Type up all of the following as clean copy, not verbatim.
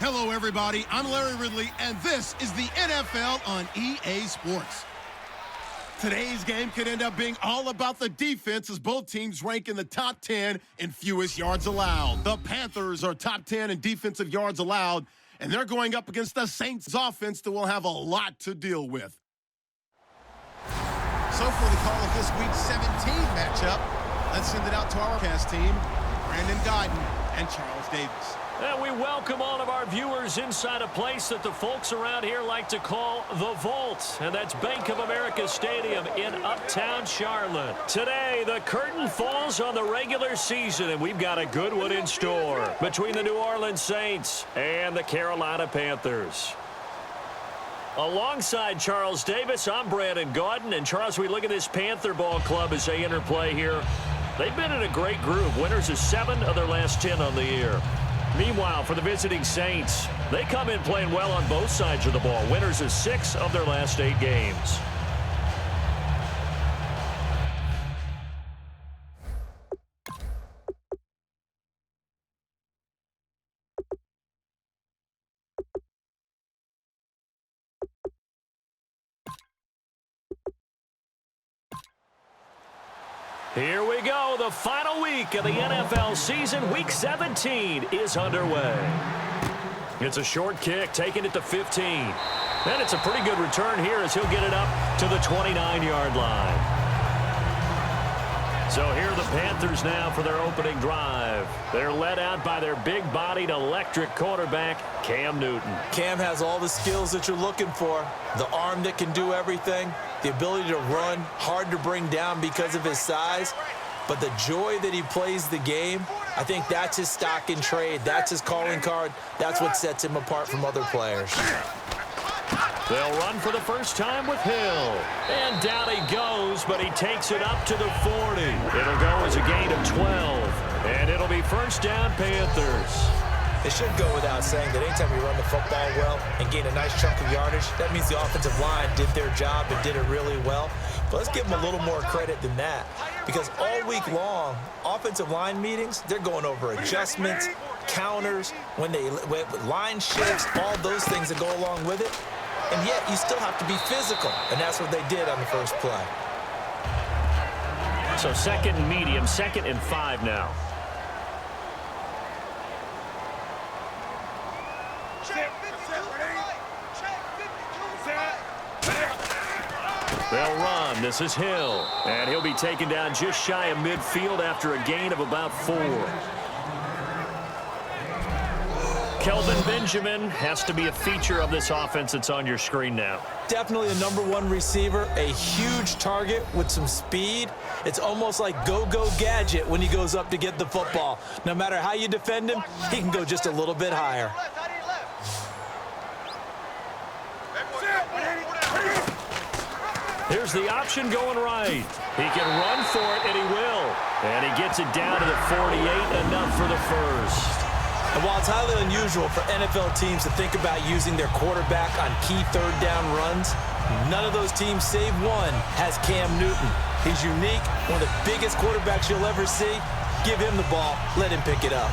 Hello, everybody. I'm Larry Ridley, and this is the NFL on EA Sports. Today's game could end up being all about the defense as both teams rank in the top 10 in fewest yards allowed. The Panthers are top 10 in defensive yards allowed, and they're going up against the Saints offense that will have a lot to deal with. So for the call of this week's 17 matchup, let's send it out to our cast team, Brandon Guyton and Charles Davis. And we welcome all of our viewers inside a place that the folks around here like to call the Vault. And that's Bank of America Stadium in Uptown Charlotte. Today, the curtain falls on the regular season, and we've got a good one in store between the New Orleans Saints and the Carolina Panthers. Alongside Charles Davis, I'm Brandon Guyton. And Charles, we look at this Panther ball club as they interplay here. They've been in a great group. Winners of 7 of their last 10 on the year. Meanwhile, for the visiting Saints, they come in playing well on both sides of the ball. Winners of 6 of their last 8 games. Here we go. The final week of the NFL season. Week 17 is underway. It's a short kick, taking it to 15. And it's a pretty good return here as he'll get it up to the 29-yard line. So here are the Panthers now for their opening drive. They're led out by their big-bodied electric quarterback, Cam Newton. Cam has all the skills that you're looking for. The arm that can do everything. The ability to run, hard to bring down because of his size. But the joy that he plays the game, I think that's his stock in trade. That's his calling card. That's what sets him apart from other players. They'll run for the first time with Hill. And down he goes, but he takes it up to the 40. It'll go as a gain of 12. And it'll be first down, Panthers. It should go without saying that anytime you run the football well and gain a nice chunk of yardage, that means the offensive line did their job and did it really well. But let's give them a little more credit than that. Because all week long, offensive line meetings, they're going over adjustments, counters, when line shifts, all those things that go along with it. And yet, you still have to be physical. And that's what they did on the first play. So second and medium, 2nd and 5 now. They'll run. This is Hill. And he'll be taken down just shy of midfield after a gain of about 4. Kelvin Benjamin has to be a feature of this offense that's on your screen now. Definitely a #1 receiver, a huge target with some speed. It's almost like go-go gadget when he goes up to get the football. No matter how you defend him, he can go just a little bit higher. Here's the option going right. He can run for it, and he will. And he gets it down to the 48, enough for the first. And while it's highly unusual for NFL teams to think about using their quarterback on key third-down runs, none of those teams, save one, has Cam Newton. He's unique, one of the biggest quarterbacks you'll ever see. Give him the ball. Let him pick it up.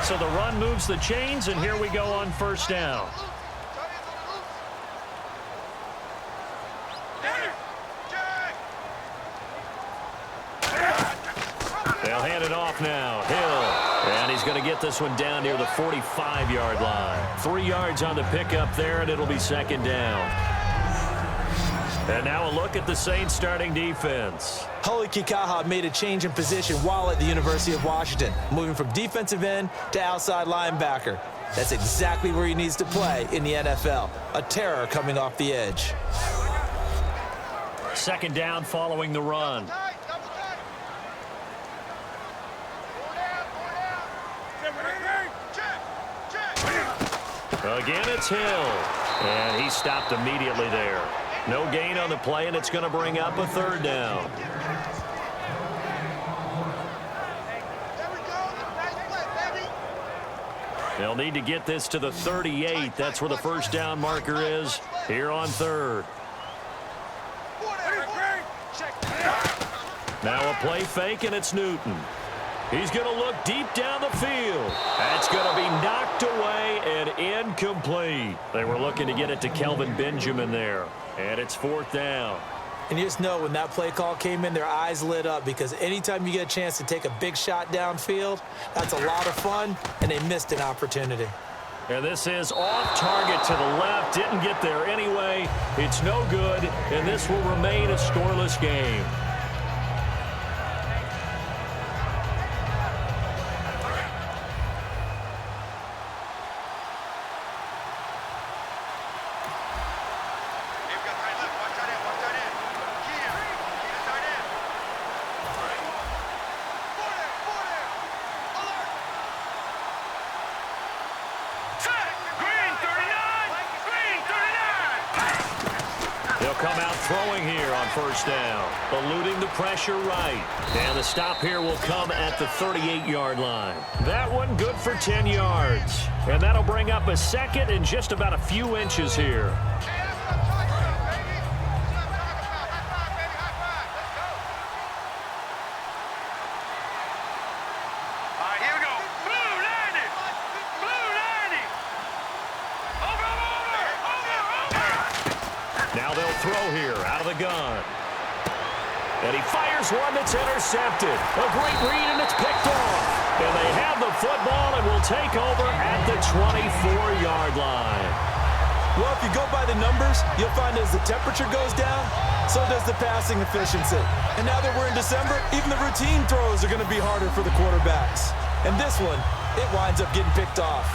So the run moves the chains, and here we go on first down. They'll hand it off now. Hill. And he's going to get this one down near the 45-yard line. 3 yards on the pickup there, and it'll be second down. And now a look at the Saints starting defense. Huli Kikaha made a change in position while at the University of Washington, moving from defensive end to outside linebacker. That's exactly where he needs to play in the NFL. A terror coming off the edge. Second down following the run. Again, it's Hill. And he stopped immediately there. No gain on the play, and it's going to bring up a third down. They'll need to get this to the 38. That's where the first down marker is here on third. Now a play fake, and it's Newton. He's going to look deep down the field. That's going to be knocked away and incomplete. They were looking to get it to Kelvin Benjamin there. And it's 4th down. And you just know when that play call came in, their eyes lit up because anytime you get a chance to take a big shot downfield, that's a lot of fun, and they missed an opportunity. And this is off target to the left. Didn't get there anyway. It's no good, and this will remain a scoreless game. Come out throwing here on 1st down, eluding the pressure right. And the stop here will come at the 38-yard line. That one good for 10 yards. And that'll bring up a 2nd and just about a few inches here. Now they'll throw here out of the gun. And he fires one that's intercepted. A great read, and it's picked off. And they have the football and will take over at the 24-yard line. Well, if you go by the numbers, you'll find as the temperature goes down, so does the passing efficiency. And now that we're in December, even the routine throws are going to be harder for the quarterbacks. And this one, it winds up getting picked off.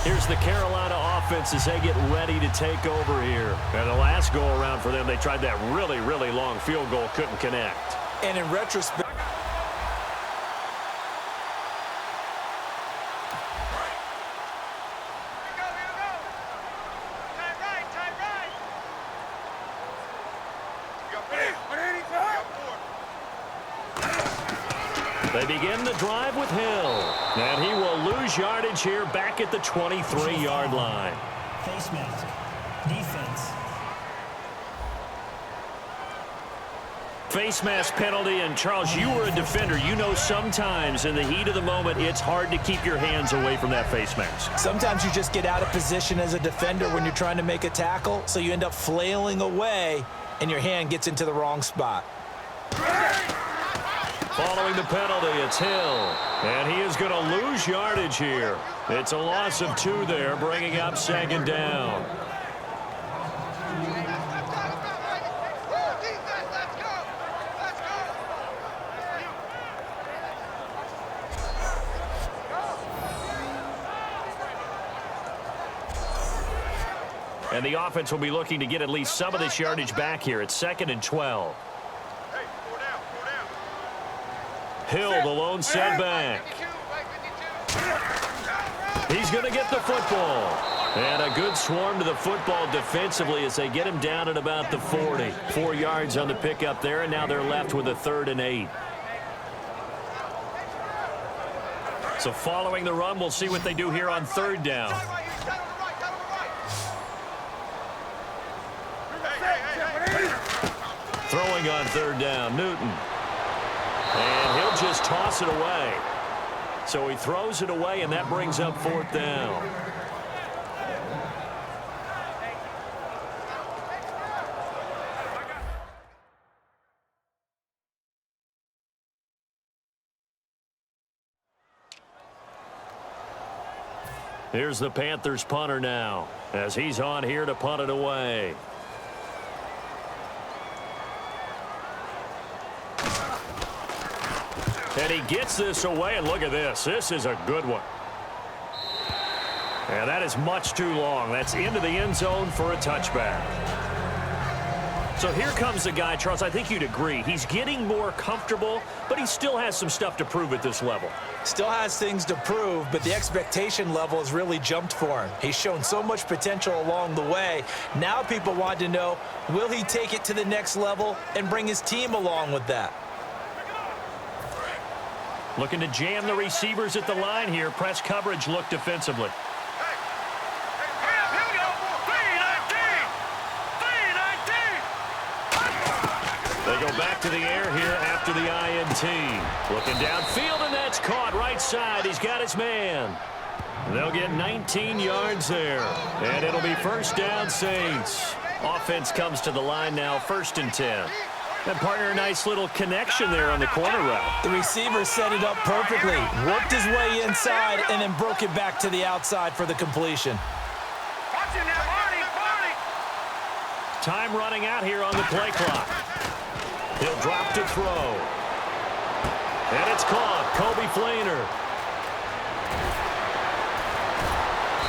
Here's the Carolina offense as they get ready to take over here. And the last go-around for them, they tried that really, really long field goal, couldn't connect. And in retrospect, they begin the drive with Hill. And he will lose yardage here back at the 23-yard line. Face mask. Defense. Face mask penalty, and Charles, you were a defender. You know sometimes in the heat of the moment, it's hard to keep your hands away from that face mask. Sometimes you just get out of position as a defender when you're trying to make a tackle, so you end up flailing away, and your hand gets into the wrong spot. Following the penalty, it's Hill. And he is going to lose yardage here. It's a loss of 2 there, bringing up 2nd down. And the offense will be looking to get at least some of this yardage back here. It's 2nd and 12. Hill, the lone setback. He's going to get the football. And a good swarm to the football defensively as they get him down at about the 40. 4 yards on the pickup there, and now they're left with a 3rd and 8. So following the run, we'll see what they do here on 3rd down. Throwing on 3rd down, Newton. And he'll just toss it away. So he throws it away, and that brings up 4th down. Here's the Panthers punter now, as he's on here to punt it away. And he gets this away, and look at this. This is a good one. And that is much too long. That's into the end zone for a touchback. So here comes the guy, Charles, I think you'd agree. He's getting more comfortable, but he still has some stuff to prove at this level. Still has things to prove, but the expectation level has really jumped for him. He's shown so much potential along the way. Now people want to know, will he take it to the next level and bring his team along with that? Looking to jam the receivers at the line here. Press coverage look defensively. to the air here after the INT. Looking downfield, and that's caught right side. He's got his man. They'll get 19 yards there, and it'll be first down, Saints. Offense comes to the line now, 1st and 10. And partner, a nice little connection there on the corner route. The receiver set it up perfectly, worked his way inside, and then broke it back to the outside for the completion. Time running out here on the play clock. He'll drop to throw. And it's caught. Kobe Fleener.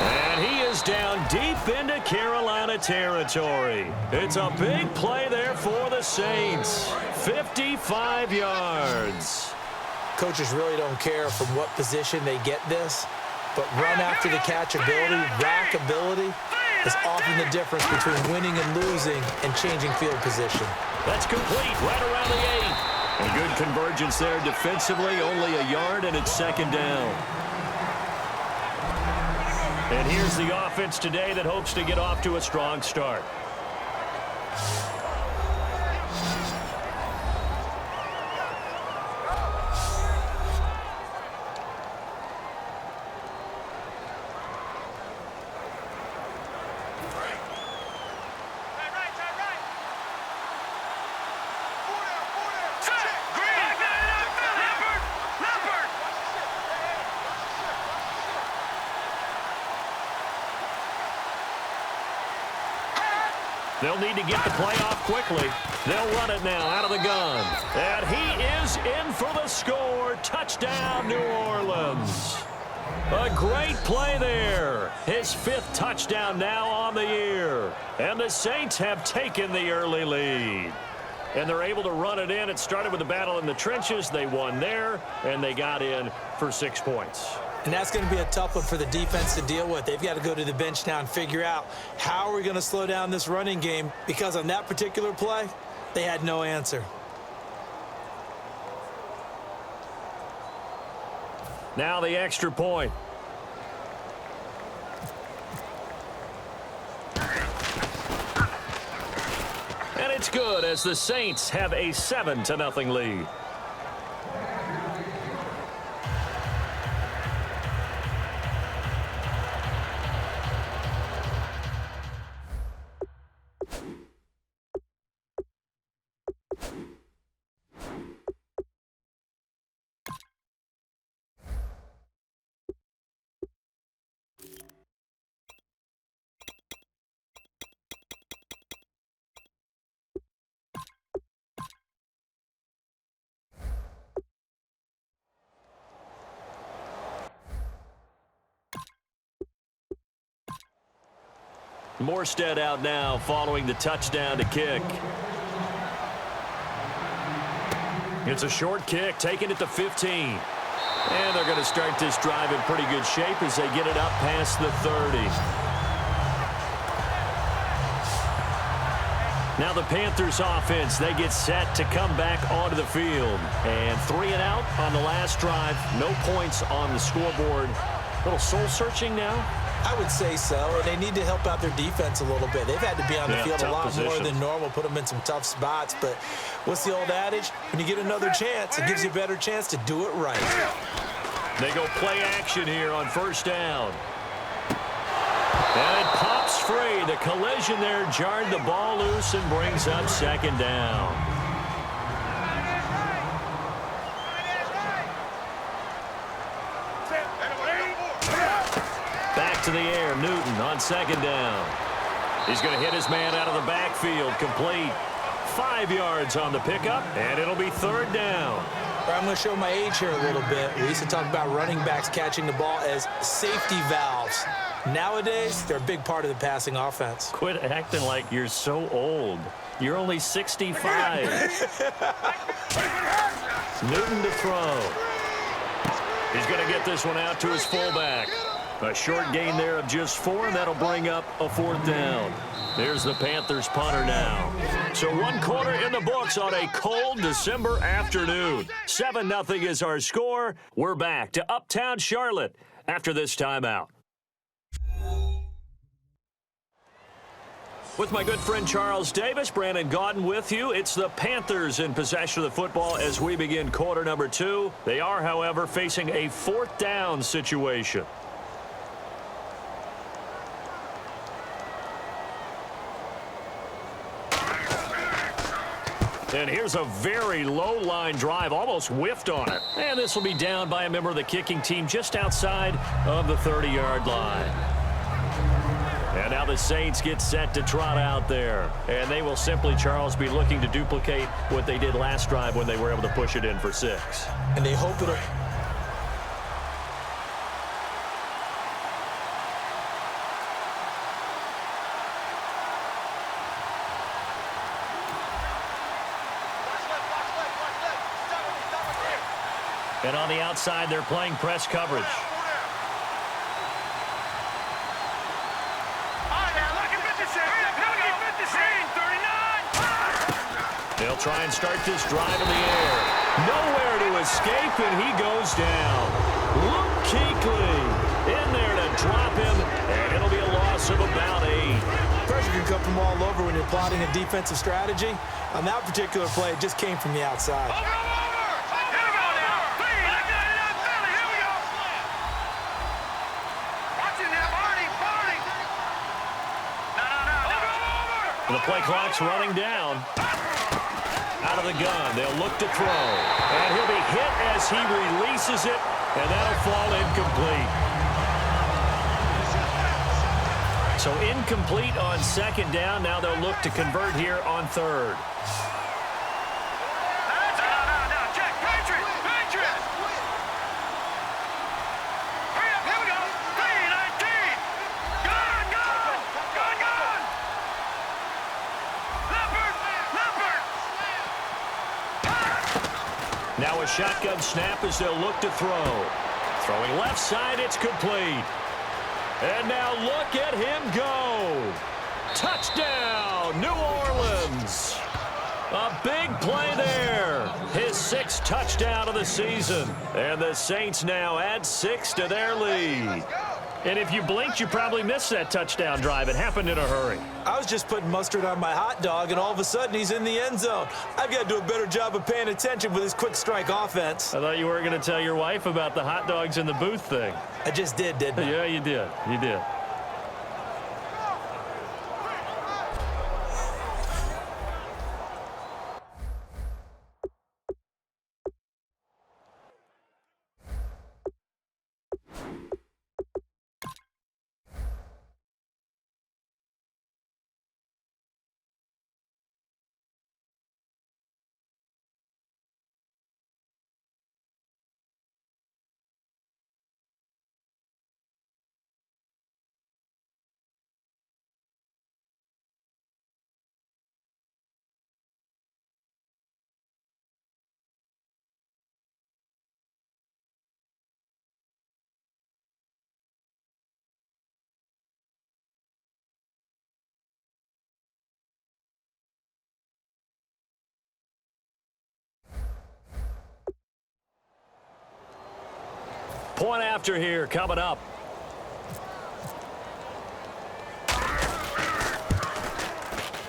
And he is down deep into Carolina territory. It's a big play there for the Saints. 55 yards. Coaches really don't care from what position they get this, but run after the catch ability, rack ability, is often the difference between winning and losing and changing field position. That's complete right around the 8. And good convergence there defensively, only a yard, and it's 2nd down. And here's the offense today that hopes to get off to a strong start. They'll need to get the play off quickly. They'll run it now out of the gun. And he is in for the score. Touchdown, New Orleans. A great play there. His 5th touchdown now on the year. And the Saints have taken the early lead. And they're able to run it in. It started with a battle in the trenches. They won there, and they got in for 6 points. And that's going to be a tough one for the defense to deal with. They've got to go to the bench now and figure out how are we going to slow down this running game, because on that particular play, they had no answer. Now the extra point. And it's good as the Saints have a 7-0 lead. Morstead out now following the touchdown to kick. It's a short kick, taking it to 15. And they're going to start this drive in pretty good shape as they get it up past the 30. Now the Panthers offense, they get set to come back onto the field. And 3 and out on the last drive. No points on the scoreboard. A little soul-searching now. I would say so, and they need to help out their defense a little bit. They've had to be on the field a lot more than normal, put them in some tough spots. But what's the old adage? When you get another chance, it gives you a better chance to do it right. They go play action here on 1st down. And it pops free. The collision there jarred the ball loose and brings up 2nd down. To the air, Newton on 2nd down. He's going to hit his man out of the backfield, complete. 5 yards on the pickup, and it'll be 3rd down. I'm going to show my age here a little bit. We used to talk about running backs catching the ball as safety valves. Nowadays, they're a big part of the passing offense. Quit acting like you're so old. You're only 65. Newton to throw. He's going to get this one out to his fullback. A short gain there of just 4, and that'll bring up a 4th down. There's the Panthers punter now. So 1 quarter in the books on a cold December afternoon. 7-0 is our score. We're back to Uptown Charlotte after this timeout. With my good friend Charles Davis, Brandon Gaudin with you. It's the Panthers in possession of the football as we begin quarter number 2. They are, however, facing a 4th down situation. And here's a very low line drive, almost whiffed on it. And this will be down by a member of the kicking team just outside of the 30-yard line. And now the Saints get set to trot out there. And they will simply, Charles, be looking to duplicate what they did last drive when they were able to push it in for 6. And they hope it'll... And on the outside, they're playing press coverage. They'll try and start this drive in the air. Nowhere to escape, and he goes down. Luke Kuechly in there to drop him, and it'll be a loss of about 8. Pressure can come from all over when you're plotting a defensive strategy. On that particular play, it just came from the outside. The play clock's running down. Out of the gun, they'll look to throw. And he'll be hit as he releases it, and that'll fall incomplete. So incomplete on 2nd down. Now they'll look to convert here on 3rd. Now a shotgun snap as they'll look to throw. Throwing left side, it's complete. And now look at him go. Touchdown, New Orleans. A big play there. His 6th touchdown of the season. And the Saints now add 6 to their lead. And if you blinked, you probably missed that touchdown drive. It happened in a hurry. I was just putting mustard on my hot dog, and all of a sudden he's in the end zone. I've got to do a better job of paying attention with this quick strike offense. I thought you were going to tell your wife about the hot dogs in the booth thing. I just did, didn't I? Yeah, you did. You did. Point after here coming up.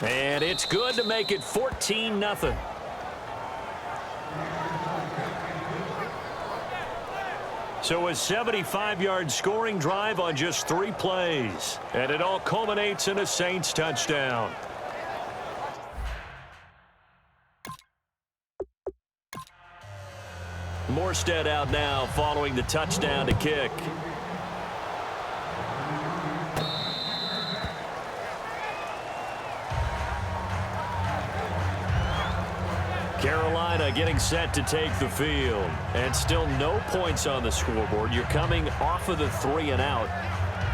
And it's good to make it 14-0. So a 75-yard scoring drive on just 3 plays. And it all culminates in a Saints touchdown. Morstead out now following the touchdown to kick. Carolina getting set to take the field. And still no points on the scoreboard. You're coming off of the 3 and out.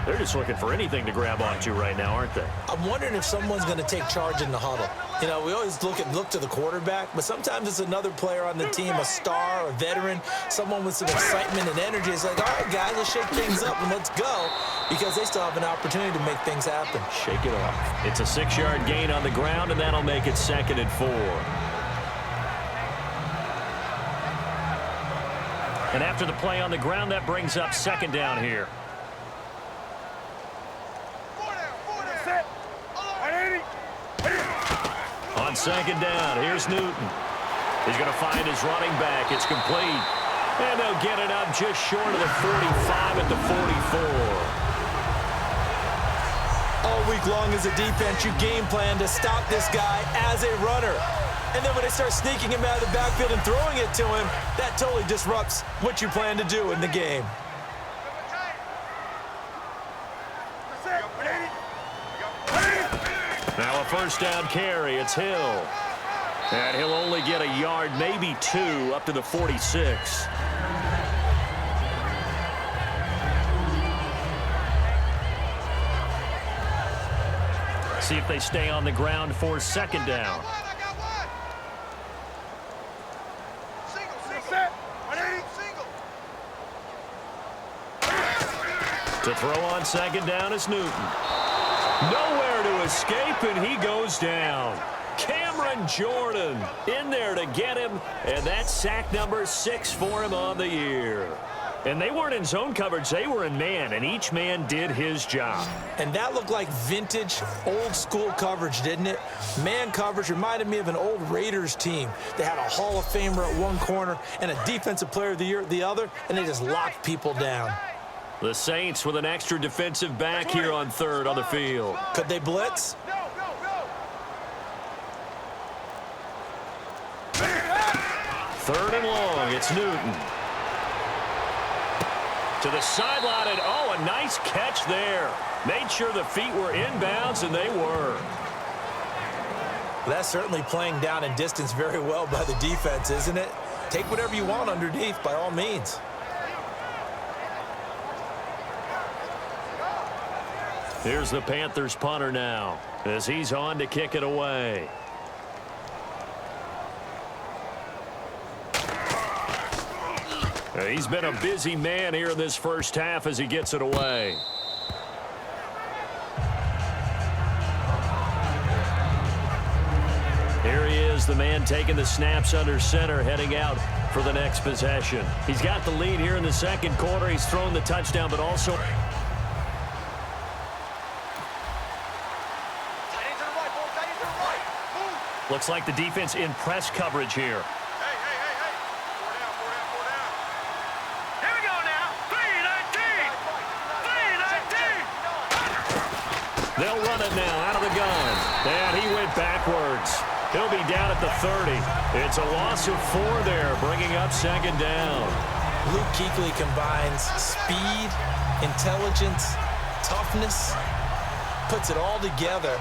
They're just looking for anything to grab onto right now, aren't they? I'm wondering if someone's going to take charge in the huddle. You know, we always look to the quarterback, but sometimes it's another player on the team, a star, a veteran, someone with some excitement and energy. It's like, all right, guys, let's shake things up and let's go, because they still have an opportunity to make things happen. Shake it off. It's a 6-yard gain on the ground, and that'll make it 2nd and 4. And after the play on the ground, that brings up 2nd down here. second down. Here's Newton. He's going to find his running back. It's complete. And they'll get it up just short of the 45 at the 44. All week long as a defense, you game plan to stop this guy as a runner. And then when they start sneaking him out of the backfield and throwing it to him, that totally disrupts what you plan to do in the game. Now a first down carry. It's Hill. And he'll only get a yard, maybe two, up to the 46. See if they stay on the ground for second down. To throw on second down is Newton. Nowhere to escape, and he goes down. Cameron Jordan in there to get him, and that's sack number 6 for him on the year. And they weren't in zone coverage. They were in man, and each man did his job. And that looked like vintage, old-school coverage, didn't it? Man coverage reminded me of an old Raiders team. They had a Hall of Famer at one corner and a Defensive Player of the Year at the other, and they just locked people down. The Saints with an extra defensive back here on third on the field. Could they blitz? Third and long, it's Newton. To the sideline, and oh, a nice catch there. Made sure the feet were inbounds, and they were. That's certainly playing down and distance very well by the defense, isn't it? Take whatever you want underneath, by all means. Here's the Panthers punter now, as he's on to kick it away. He's been a busy man here in this first half as he gets it away. Here he is, the man taking the snaps under center, heading out for the next possession. He's got the lead here in the second quarter. He's thrown the touchdown, but also... Looks like the defense in press coverage here. Hey. Four down. Here we go now. 3-19. They'll run it now out of the gun. And he went backwards. He'll be down at the 30. It's a loss of 4 there, bringing up second down. Luke Kuechly combines speed, intelligence, toughness, puts it all together.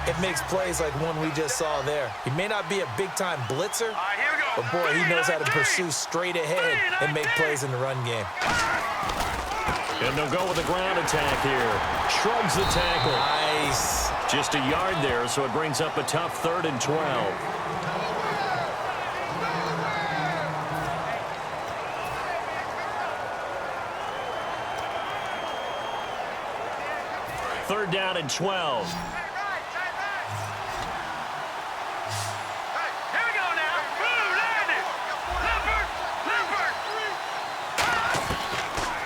It makes plays like one we just saw there. He may not be a big-time blitzer, but boy, he knows how to pursue straight ahead and make plays in the run game. And they'll go with the ground attack here. Shrugs the tackle. Nice. Just a yard there, so it brings up a tough 3rd and 12. Third down and 12.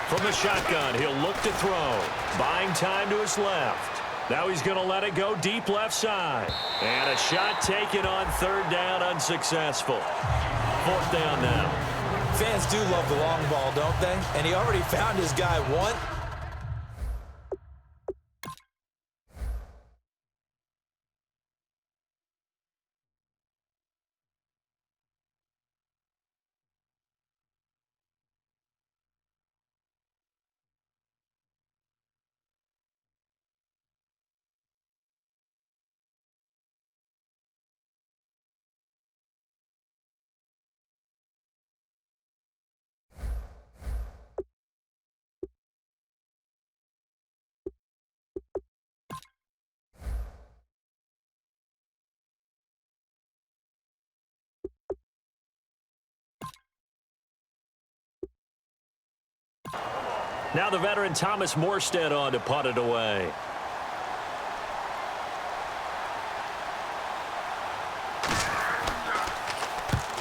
From the shotgun, he'll look to throw. Buying time to his left. Now he's going to let it go deep left side. And a shot taken on 3rd down, unsuccessful. 4th down now. Fans do love the long ball, don't they? And he already found his guy one. Now the veteran Thomas Morstead on to punt it away.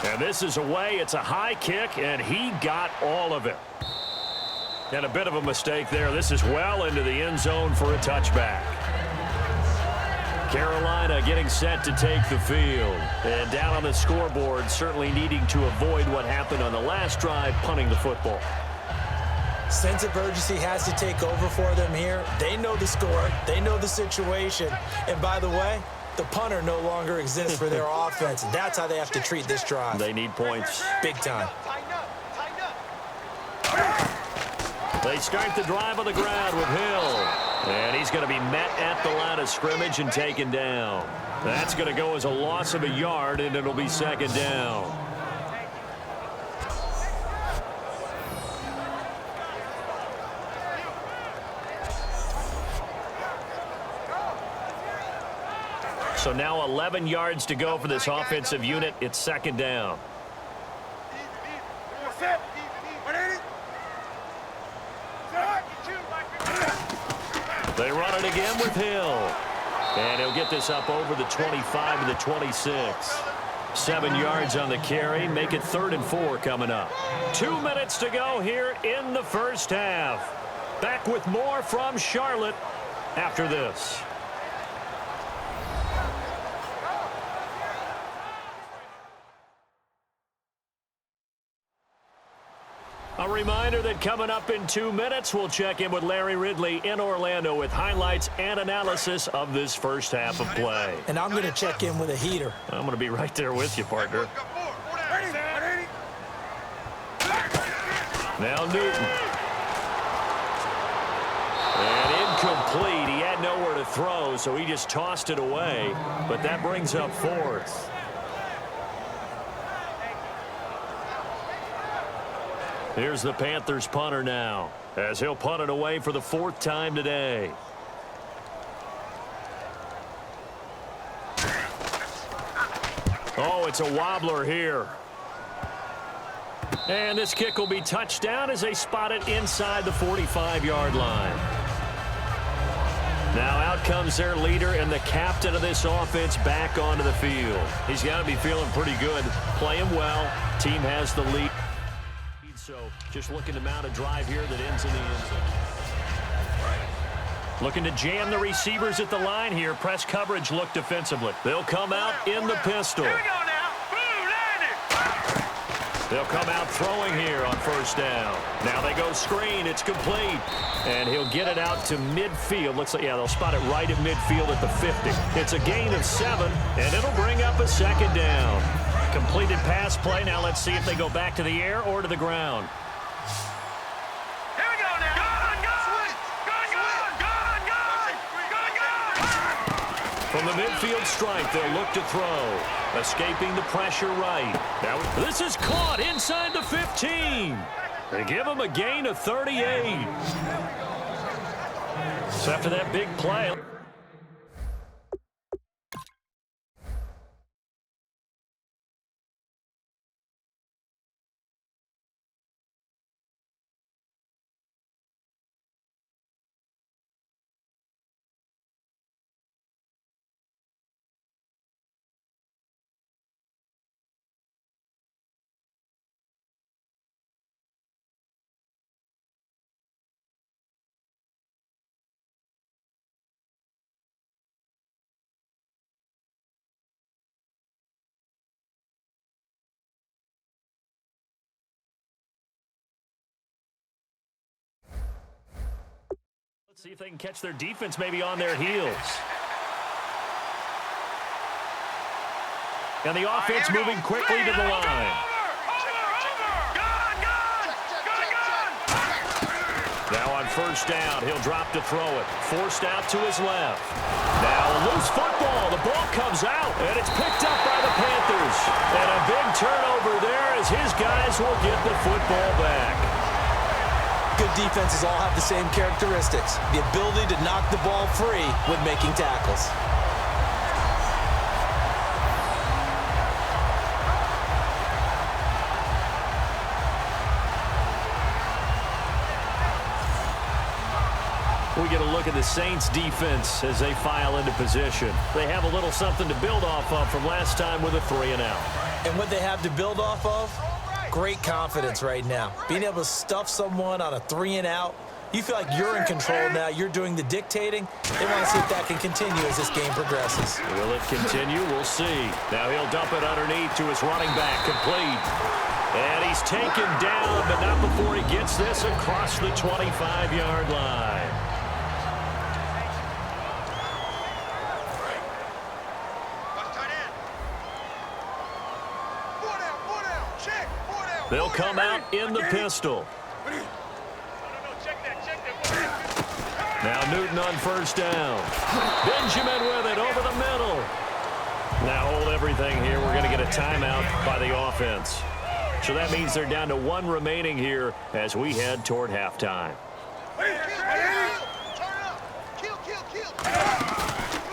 And this is away. It's a high kick, and he got all of it. And a bit of a mistake there. This is well into the end zone for a touchback. Carolina getting set to take the field. And down on the scoreboard, certainly needing to avoid what happened on the last drive, punting the football. Sense of urgency has to take over for them here. They know the score. They know the situation. And by the way, the punter no longer exists for their offense. That's how they have to treat this drive. They need points. Big time. They start the drive on the ground with Hill. And he's going to be met at the line of scrimmage and taken down. That's going to go as a loss of a yard, and it'll be second down. So now 11 yards to go for this offensive unit. It's second down. They run it again with Hill. And he'll get this up over the 25 to the 26. 7 yards on the carry. Make it 3rd and 4 coming up. 2 minutes to go here in the first half. Back with more from Charlotte after this. A reminder that coming up in 2 minutes, we'll check in with Larry Ridley in Orlando with highlights and analysis of this first half of play. And I'm going to check in with a heater. I'm going to be right there with you, partner. Now Newton. And incomplete. He had nowhere to throw, so he just tossed it away. But that brings up 4th. Here's the Panthers punter now, as he'll punt it away for the 4th time today. Oh, it's a wobbler here. And this kick will be touched down as they spot it inside the 45-yard line. Now out comes their leader and the captain of this offense back onto the field. He's got to be feeling pretty good, playing well. Team has the lead. So just looking to mount a drive here that ends in the end zone. Looking to jam the receivers at the line here. Press coverage look defensively. They'll come out in the pistol. Here we go now. Boom, landed. They'll come out throwing here on 1st down. Now they go screen. It's complete. And he'll get it out to midfield. Looks like, yeah, they'll spot it right at midfield at the 50. It's a gain of 7, and it'll bring up a 2nd down. Completed pass play. Now let's see if they go back to the air or to the ground. Here we go now. Gone. From the midfield stripe, they'll look to throw. Escaping the pressure right. Now this is caught inside the 15. They give him a gain of 38. So after that big play. Let's see if they can catch their defense maybe on their heels. And the offense moving quickly to the line. Now on 1st down, he'll drop to throw it. Forced out to his left. Now a loose football. The ball comes out, and it's picked up by the Panthers. And a big turnover there as his guys will get the football back. Good defenses all have the same characteristics. The ability to knock the ball free when making tackles. We get a look at the Saints defense as they file into position. They have a little something to build off of from last time with a 3-and-out. And what they have to build off of? Great confidence right now. Being able to stuff someone on a 3-and-out You feel like you're in control now. You're doing the dictating. They want to see if that can continue as this game progresses. Will it continue? We'll see. Now he'll dump it underneath to his running back, complete. And he's taken down, but not before he gets this across the 25-yard line. They'll come out in the pistol. Now Newton on first down. Benjamin with it over the middle. Now hold everything here. We're going to get a timeout by the offense. So that means they're down to one remaining here as we head toward halftime.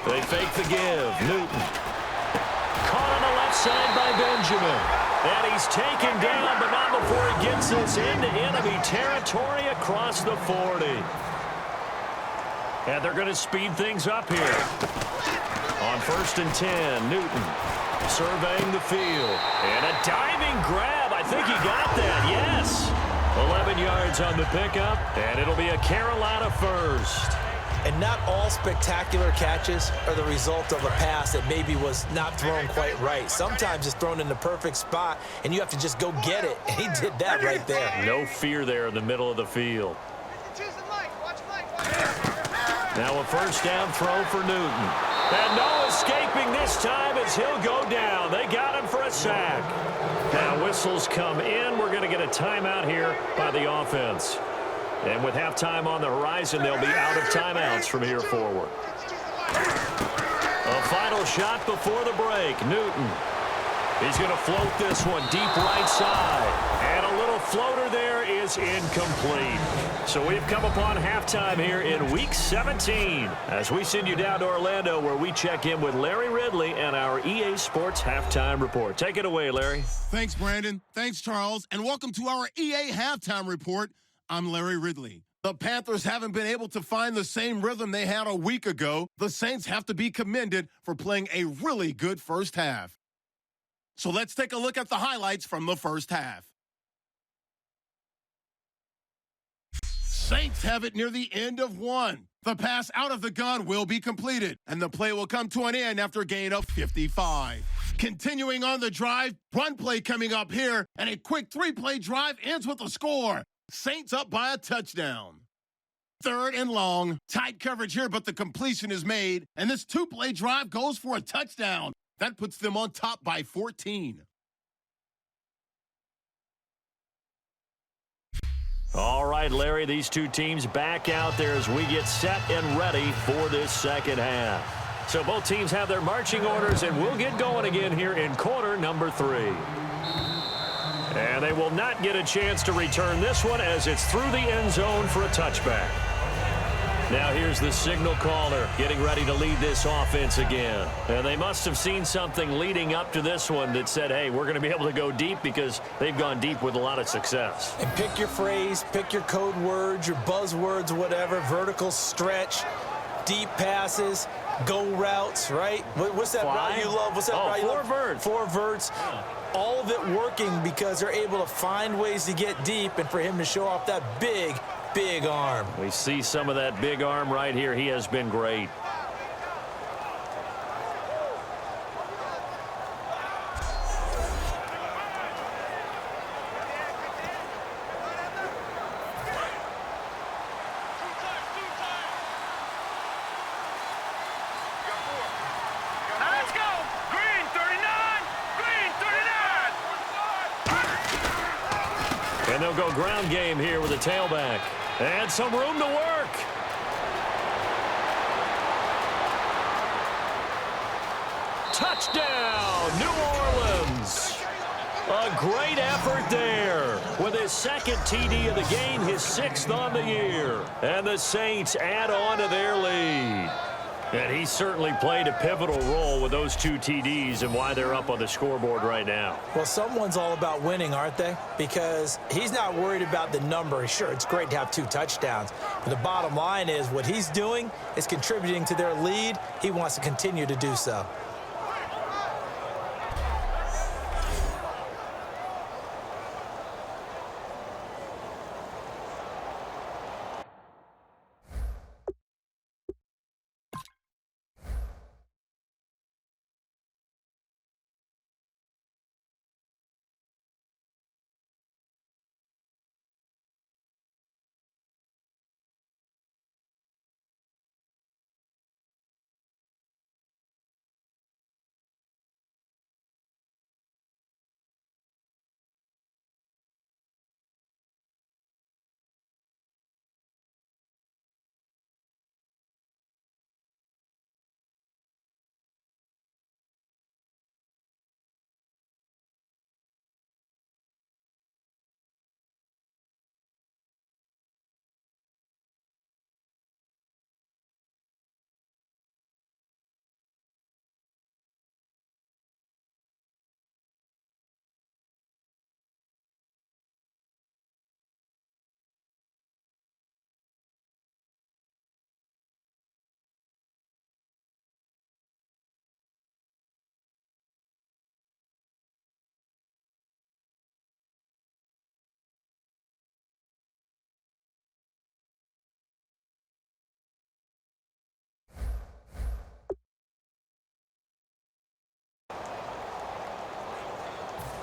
They fake the give. Newton. Caught on the left side by Benjamin. And he's taken down, but not before he gets this into enemy territory across the 40. And they're going to speed things up here. On 1st and 10, Newton surveying the field. And a diving grab. I think he got that, yes. 11 yards on the pickup, and it'll be a Carolina first. And not all spectacular catches are the result of a pass that maybe was not thrown quite right. Sometimes it's thrown in the perfect spot, and you have to just go get it. And he did that right there. No fear there in the middle of the field. Now a first down throw for Newton. And no escaping this time as he'll go down. They got him for a sack. Now whistles come in. We're going to get a timeout here by the offense. And with halftime on the horizon, they'll be out of timeouts from here forward. A final shot before the break. Newton. He's going to float this one deep right side. And a little floater there is incomplete. So we've come upon halftime here in Week 17 as we send you down to Orlando where we check in with Larry Ridley and our EA Sports Halftime Report. Take it away, Larry. Thanks, Brandon. Thanks, Charles. And welcome to our EA Halftime Report. I'm Larry Ridley. The Panthers haven't been able to find the same rhythm they had a week ago. The Saints have to be commended for playing a really good first half. So let's take a look at the highlights from the first half. Saints have it near the end of one. The pass out of the gun will be completed, and the play will come to an end after a gain of 55. Continuing on the drive, run play coming up here, and a quick three-play drive ends with a score. Saints up by a touchdown. 3rd and long. Tight coverage here, but the completion is made, and this two-play drive goes for a touchdown. That puts them on top by 14. All right, Larry, these two teams back out there as we get set and ready for this second half. So both teams have their marching orders, and we'll get going again here in quarter number 3. And they will not get a chance to return this one as it's through the end zone for a touchback. Now here's the signal caller getting ready to lead this offense again. And they must have seen something leading up to this one that said, hey, we're going to be able to go deep because they've gone deep with a lot of success. And pick your phrase, pick your code words, your buzzwords, whatever, vertical stretch, deep passes, go routes, right? What's that route you love? What's that route you love? 4 verts. 4 verts. Yeah. All of it working because they're able to find ways to get deep and for him to show off that big arm. We see some of that big arm right here. He has been great. Let's go! Green 39! Green 39! And they'll go ground game here with a tailback. And some room to work. Touchdown, New Orleans. A great effort there. With his second TD of the game, his 6th on the year. And the Saints add on to their lead. And he certainly played a pivotal role with those 2 TDs and why they're up on the scoreboard right now. Well, someone's all about winning, aren't they? Because he's not worried about the number. Sure, it's great to have 2 touchdowns. But the bottom line is what he's doing is contributing to their lead. He wants to continue to do so.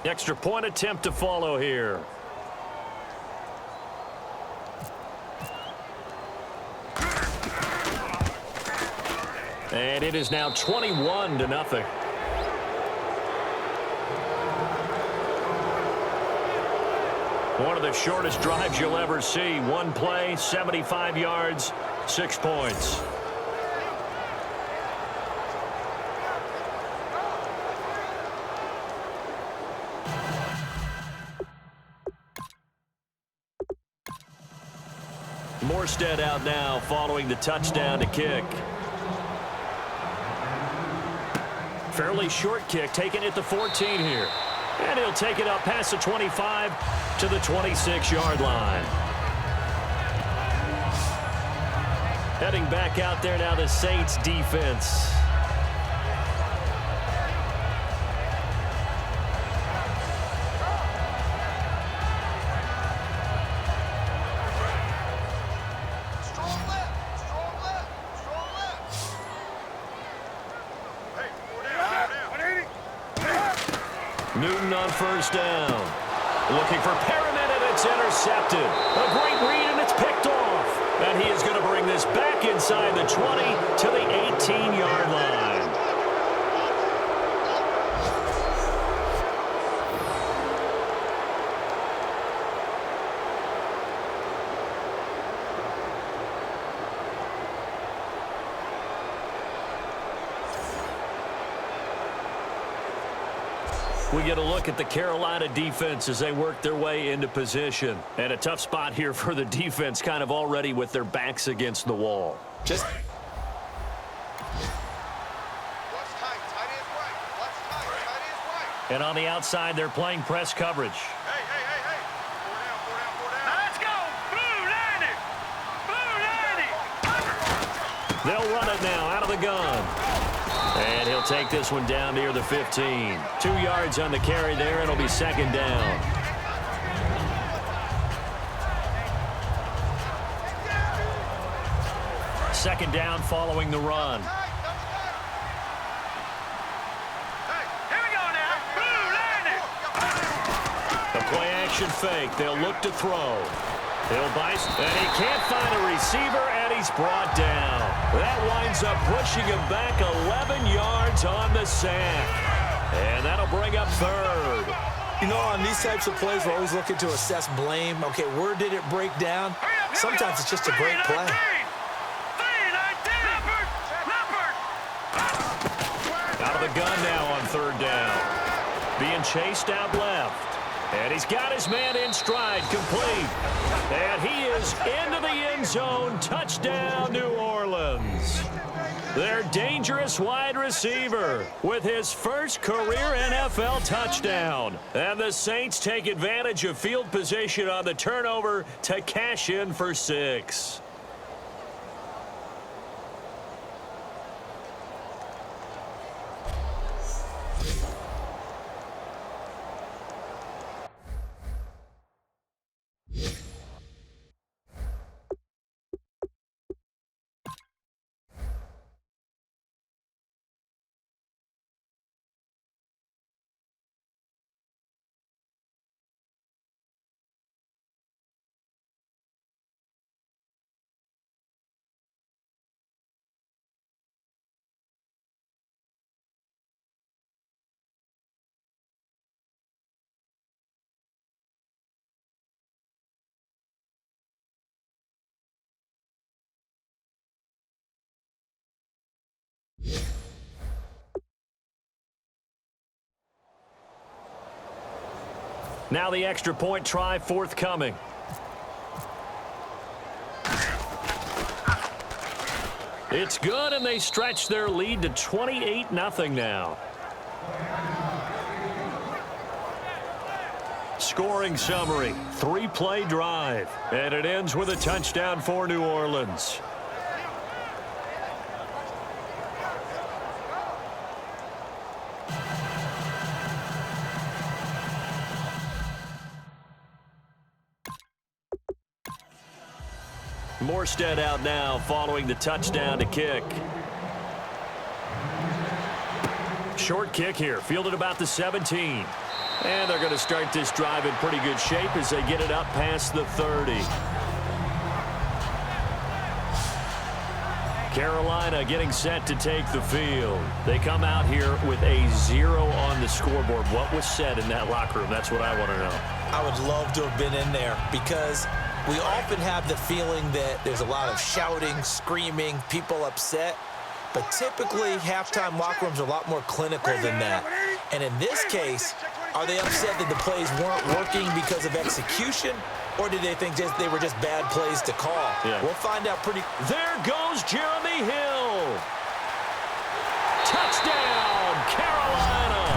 Extra point attempt to follow here. And it is now 21-0. One of the shortest drives you'll ever see. One play, 75 yards, 6 points. Morstead out now following the touchdown to kick. Fairly short kick, taking it to 14 here. And he'll take it up past the 25 to the 26-yard line. Heading back out there now, the Saints defense. Newton on first down. Looking for Perriman, and it's intercepted. A great read, and it's picked off. And he is going to bring this back inside the 20 to the 18-yard line. We get a look at the Carolina defense as they work their way into position. And a tough spot here for the defense, kind of already with their backs against the wall. Let's tight is right. Let's tight is right. And on the outside, they're playing press coverage. Hey. Four down. Now let's go. Blue 90. They'll run it now out of the gun. And he'll take this one down near the 15. 2 yards on the carry there, and it'll be second down. Second down following the run. Hey, here we go now. Blue 90. The play action fake. They'll look to throw. He'll bite, and he can't find a receiver, and he's brought down. That winds up pushing him back 11 yards on the sack. And that'll bring up third. You know, on these types of plays, we're always looking to assess blame. Okay, where did it break down? Sometimes it's just a great play. Out of the gun now on third down. Being chased out left. And he's got his man in stride, complete. And he is into the end zone. Touchdown, New Orleans. Their dangerous wide receiver with his first career NFL touchdown. And the Saints take advantage of field position on the turnover to cash in for 6. Now the extra point try forthcoming. It's good, and they stretch their lead to 28-0 now. Scoring summary, 3-play drive, and it ends with a touchdown for New Orleans. Morstead out now following the touchdown to kick. Short kick here, fielded about the 17. And they're going to start this drive in pretty good shape as they get it up past the 30. Carolina getting set to take the field. They come out here with a 0 on the scoreboard. What was said in that locker room? That's what I want to know. I would love to have been in there because we often have the feeling that there's a lot of shouting, screaming, people upset. But typically, halftime locker rooms are a lot more clinical than that. And in this case, are they upset that the plays weren't working because of execution? Or did they think they were just bad plays to call? Yeah. We'll find out pretty... There goes Jeremy Hill. Touchdown, Carolina.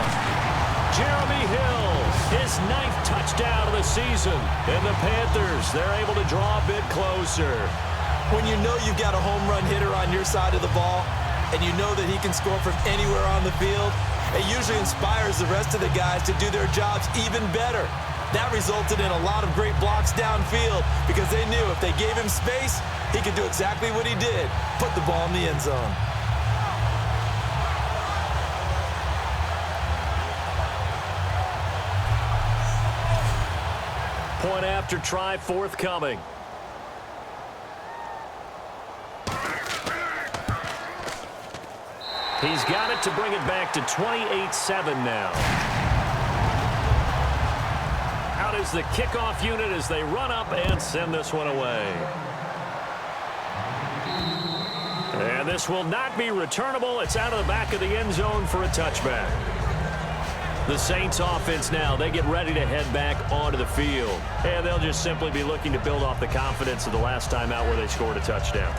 Jeremy Hill, his 9th touchdown of the season. And the Panthers, they're able to draw a bit closer. When you know you've got a home run hitter on your side of the ball, and you know that he can score from anywhere on the field, it usually inspires the rest of the guys to do their jobs even better. That resulted in a lot of great blocks downfield because they knew if they gave him space, he could do exactly what he did, put the ball in the end zone. Point after try forthcoming. He's got it to bring it back to 28-7 now. Out is the kickoff unit as they run up and send this one away. And this will not be returnable. It's out of the back of the end zone for a touchback. The Saints offense now, they get ready to head back onto the field. And they'll just simply be looking to build off the confidence of the last time out where they scored a touchdown.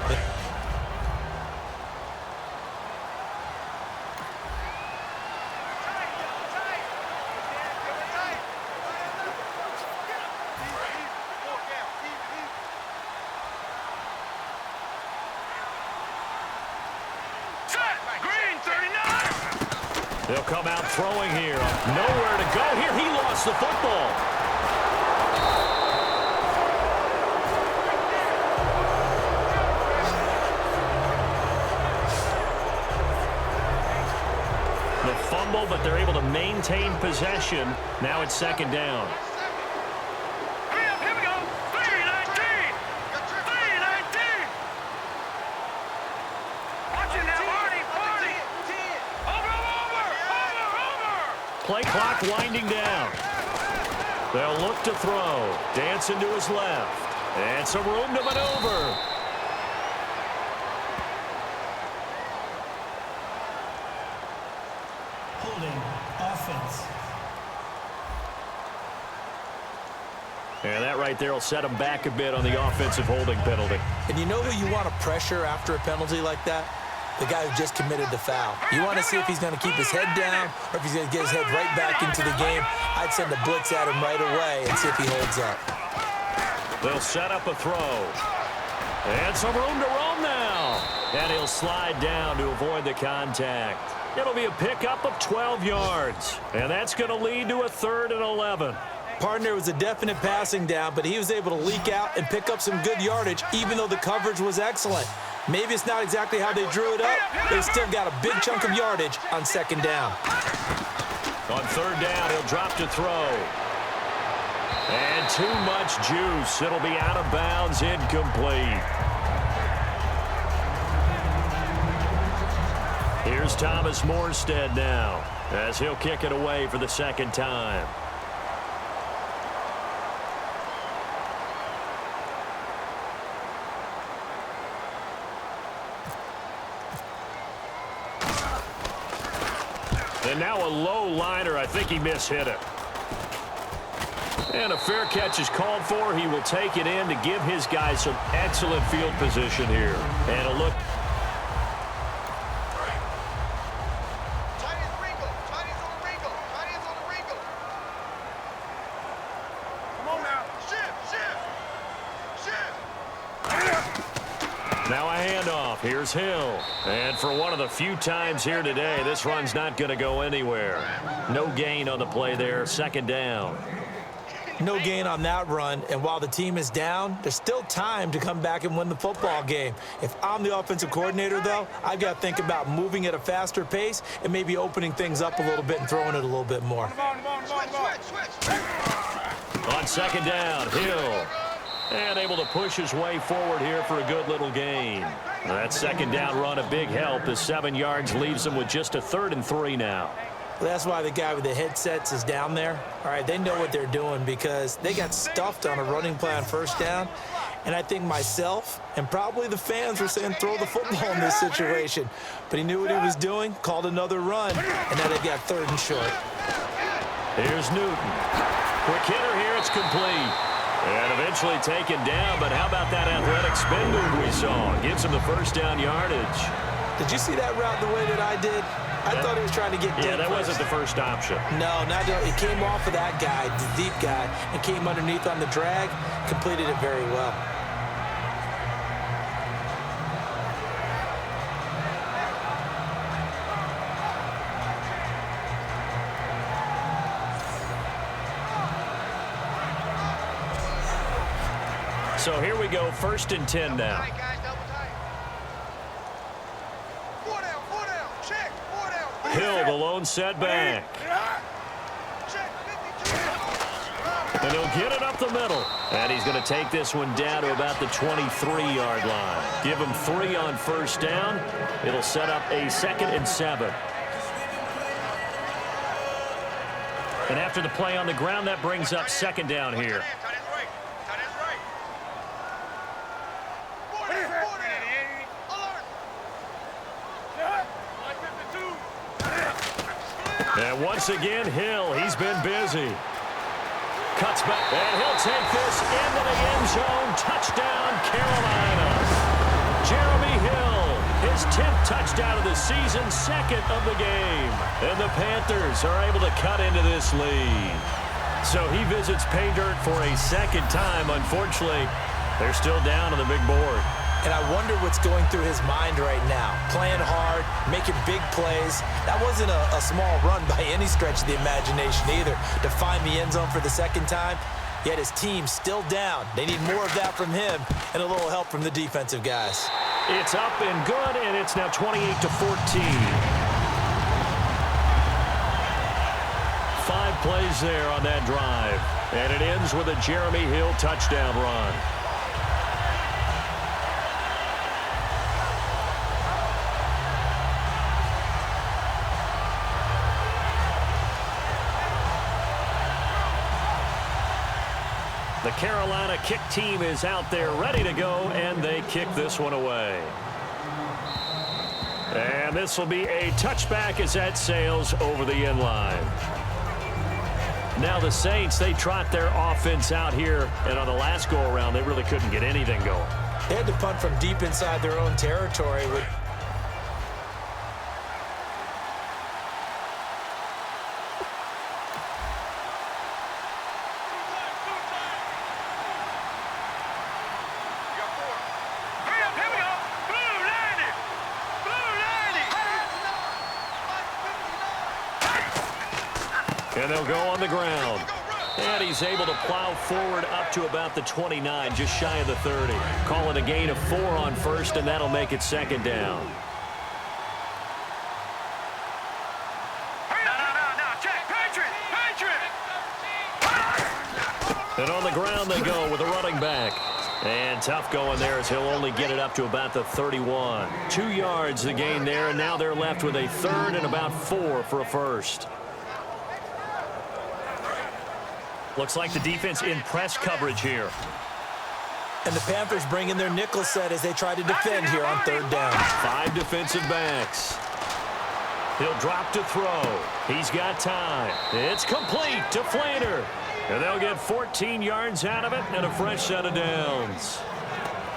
They'll come out throwing here. Nowhere to go here. He lost the football. The fumble, but they're able to maintain possession. Now it's second down. Here we go. 3-19. 3-19. Watch it now, Marty. Play clock winding down. They'll look to throw. Dancing to his left. And some room to maneuver. Holding offense. And that right there will set him back a bit on the offensive holding penalty. And you know who you want to pressure after a penalty like that? The guy who just committed the foul. You want to see if he's going to keep his head down or if he's going to get his head right back into the game. I'd send a blitz at him right away and see if he holds up. They'll set up a throw. And some room to roam now. And he'll slide down to avoid the contact. It'll be a pickup of 12 yards. And that's going to lead to a 3rd and 11. Partner was a definite passing down, but he was able to leak out and pick up some good yardage even though the coverage was excellent. Maybe it's not exactly how they drew it up, but they still got a big chunk of yardage on second down. On 3rd down, he'll drop to throw. And too much juice. It'll be out of bounds, incomplete. Here's Thomas Morstead now as he'll kick it away for the second time. And now a low liner. I think he mishit it. And a fair catch is called for. He will take it in to give his guys some excellent field position here. And a look. Come on now. Shift. Now a handoff. Here's Hill. And for one of the few times here today, this run's not going to go anywhere. No gain on the play there. Second down. No gain on that run, and while the team is down, there's still time to come back and win the football game. If I'm the offensive coordinator, though, I've got to think about moving at a faster pace and maybe opening things up a little bit and throwing it a little bit more. On second down, Hill. And able to push his way forward here for a good little gain. That second down run a big help as 7 yards leaves him with just a 3rd and 3 now. Well, that's why the guy with the headsets is down there. All right, they know what they're doing because they got stuffed on a running play on first down. And I think myself and probably the fans were saying throw the football in this situation. But he knew what he was doing, called another run, and now they've got 3rd and short. Here's Newton. Quick hitter here, it's complete. And eventually taken down, but how about that athletic spin move we saw? Gives him the first down yardage. Did you see that route the way that I did? I thought he was trying to get deep. Yeah, that wasn't the first option. No, it came off of that guy, the deep guy, and came underneath on the drag, completed it very well. So here we go, 1st and 10 now. Hill, the lone setback. And he'll get it up the middle. And he's going to take this one down to about the 23-yard line. Give him 3 on first down. It'll set up a 2nd and 7. And after the play on the ground, that brings up 2nd down here. And once again, Hill, he's been busy. Cuts back, and he'll take this into the end zone. Touchdown, Carolina. Jeremy Hill, his 10th touchdown of the season, 2nd of the game. And the Panthers are able to cut into this lead. So he visits pay dirt for a 2nd time. Unfortunately, they're still down on the big board. And I wonder what's going through his mind right now. Playing hard, making big plays. That wasn't a small run by any stretch of the imagination either. To find the end zone for the 2nd time, yet his team still down. They need more of that from him and a little help from the defensive guys. It's up and good, and it's now 28-14. 5 plays there on that drive. And it ends with a Jeremy Hill touchdown run. The Carolina kick team is out there ready to go, and they kick this one away. And this will be a touchback as that sails over the end line. Now the Saints, they trot their offense out here, and on the last go-around, they really couldn't get anything going. They had to punt from deep inside their own territory. And they'll go on the ground. And he's able to plow forward up to about the 29, just shy of the 30. Call it a gain of 4 on first, and that'll make it 2nd down. And on the ground they go with a running back. And tough going there as he'll only get it up to about the 31. 2 yards the gain there, and now they're left with a 3rd and about 4 for a first. Looks like the defense in press coverage here. And the Panthers bring in their nickel set as they try to defend here on 3rd down. 5 defensive backs. He'll drop to throw. He's got time. It's complete to Flater. And they'll get 14 yards out of it and a fresh set of downs.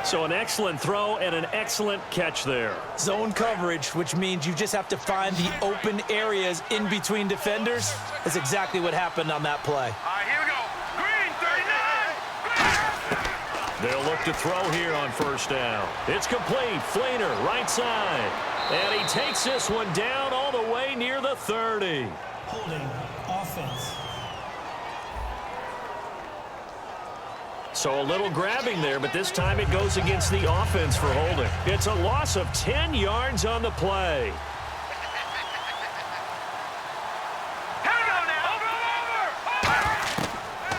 So an excellent throw and an excellent catch there. Zone coverage, which means you just have to find the open areas in between defenders. That's exactly what happened on that play. Here we go. Green, 39. They'll look to throw here on first down. It's complete. Flater, right side. And he takes this one down all the way near the 30. Holding offense. So a little grabbing there, but this time it goes against the offense for holding. It's a loss of 10 yards on the play.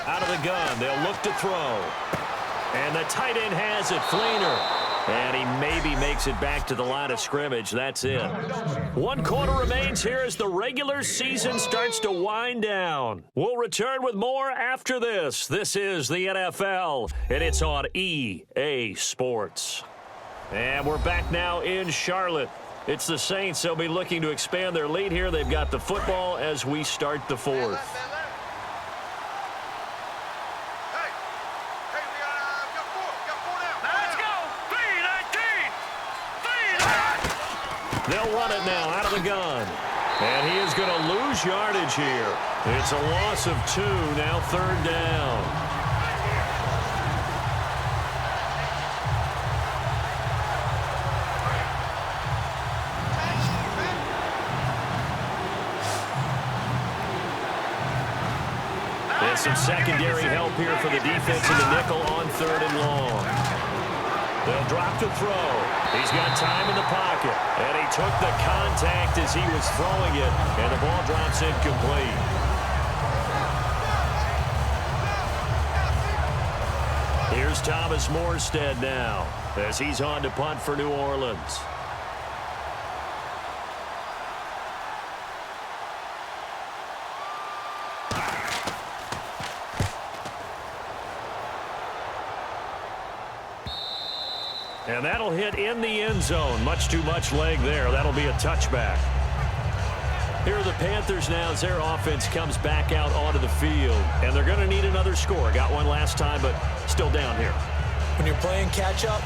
Out of the gun, they'll look to throw. And the tight end has it, Fleener. And he maybe makes it back to the line of scrimmage. That's it. 1 quarter remains here as the regular season starts to wind down. We'll return with more after this. This is the NFL, and it's on EA Sports. And we're back now in Charlotte. It's the Saints. They'll be looking to expand their lead here. They've got the football as we start the fourth. They'll run it now out of the gun. And he is going to lose yardage here. It's a loss of 2, now 3rd down. There's some secondary help here for the defense in the nickel on 3rd and long. They'll drop to throw. He's got time in the pocket. And he took the contact as he was throwing it. And the ball drops incomplete. Here's Thomas Morstead now as he's on to punt for New Orleans. And that'll hit in the end zone. Much too much leg there. That'll be a touchback. Here are the Panthers now as their offense comes back out onto the field. And they're going to need another score. Got one last time, but still down here. When you're playing catch-up,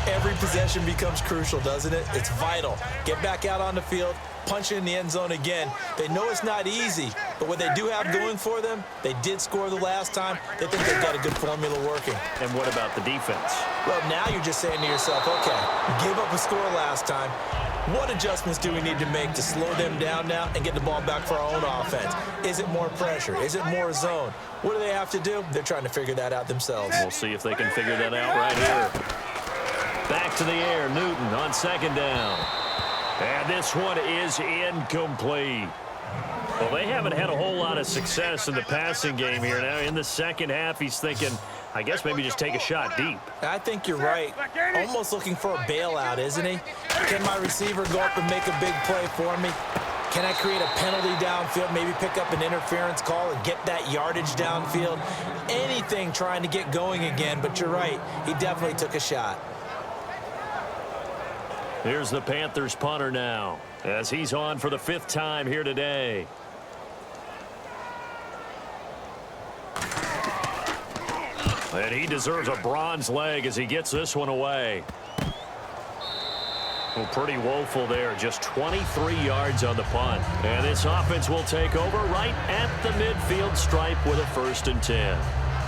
every possession becomes crucial, doesn't it? It's vital. Get back out on the field, punch in the end zone again. They know it's not easy, but what they do have going for them, they did score the last time. They think they've got a good formula working. And what about the defense? Well, now you're just saying to yourself, okay, we gave up a score last time. What adjustments do we need to make to slow them down now and get the ball back for our own offense? Is it more pressure? Is it more zone? What do they have to do? They're trying to figure that out themselves. We'll see if they can figure that out right here. Back to the air, Newton on 2nd down. And this one is incomplete. Well, they haven't had a whole lot of success in the passing game here. Now, in the second half, he's thinking, I guess maybe just take a shot deep. I think you're right. Almost looking for a bailout, isn't he? Can my receiver go up and make a big play for me? Can I create a penalty downfield, maybe pick up an interference call and get that yardage downfield? Anything trying to get going again, but you're right. He definitely took a shot. Here's the Panthers punter now as he's on for the 5th time here today. And he deserves a bronze leg as he gets this one away. Well, pretty woeful there. Just 23 yards on the punt. And this offense will take over right at the midfield stripe with a 1st and 10.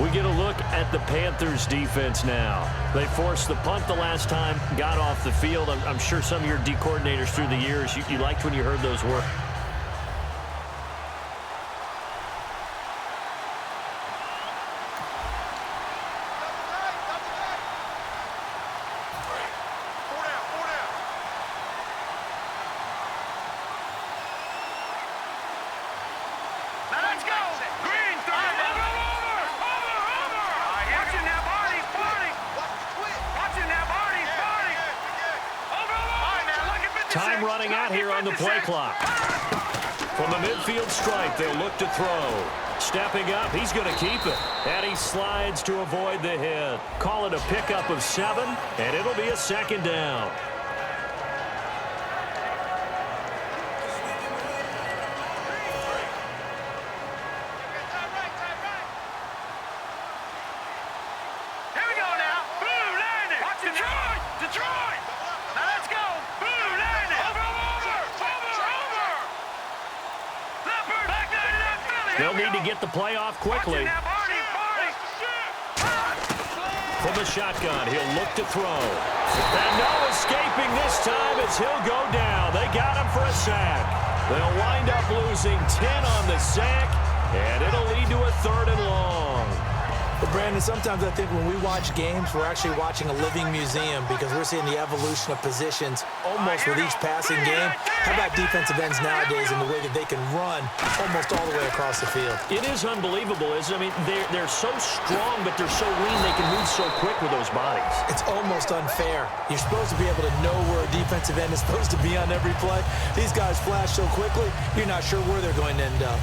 We get a look at the Panthers defense now. They forced the punt the last time, got off the field. I'm sure some of your D coordinators through the years, you liked when you heard those words. Time running out here on the play clock. From the midfield stripe, they'll look to throw. Stepping up, he's going to keep it. And he slides to avoid the hit. Call it a pickup of 7, and it'll be a 2nd down. They'll need to get the play off quickly. From the shotgun, he'll look to throw. And no escaping this time as he'll go down. They got him for a sack. They'll wind up losing 10 on the sack, and it'll lead to a 3rd and long. Well, Brandon, sometimes I think when we watch games, we're actually watching a living museum because we're seeing the evolution of positions almost with each passing game. How about defensive ends nowadays and the way that they can run almost all the way across the field? It is unbelievable, isn't it? I mean, they're so strong, but they're so lean. They can move so quick with those bodies. It's almost unfair. You're supposed to be able to know where a defensive end is supposed to be on every play. These guys flash so quickly, you're not sure where they're going to end up.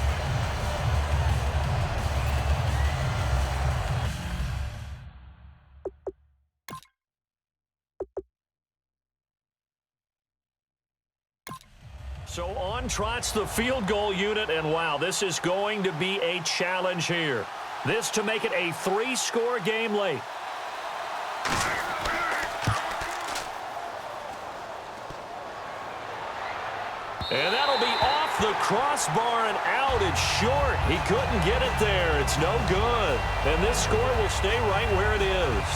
So on trots the field goal unit, and wow, this is going to be a challenge here. This to make it a 3-score game late. And that'll be off the crossbar and out. It's short. He couldn't get it there. It's no good. And this score will stay right where it is.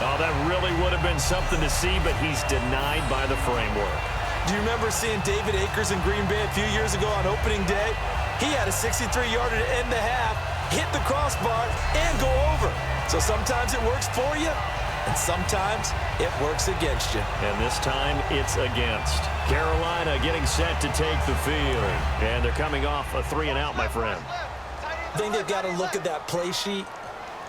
Oh, that really would have been something to see, but he's denied by the framework. Do you remember seeing David Akers in Green Bay a few years ago on opening day? He had a 63-yarder to end the half, hit the crossbar, and go over. So sometimes it works for you, and sometimes it works against you. And this time, it's against. Carolina getting set to take the field. And they're coming off a 3-and-out, my friend. I think they've got to look at that play sheet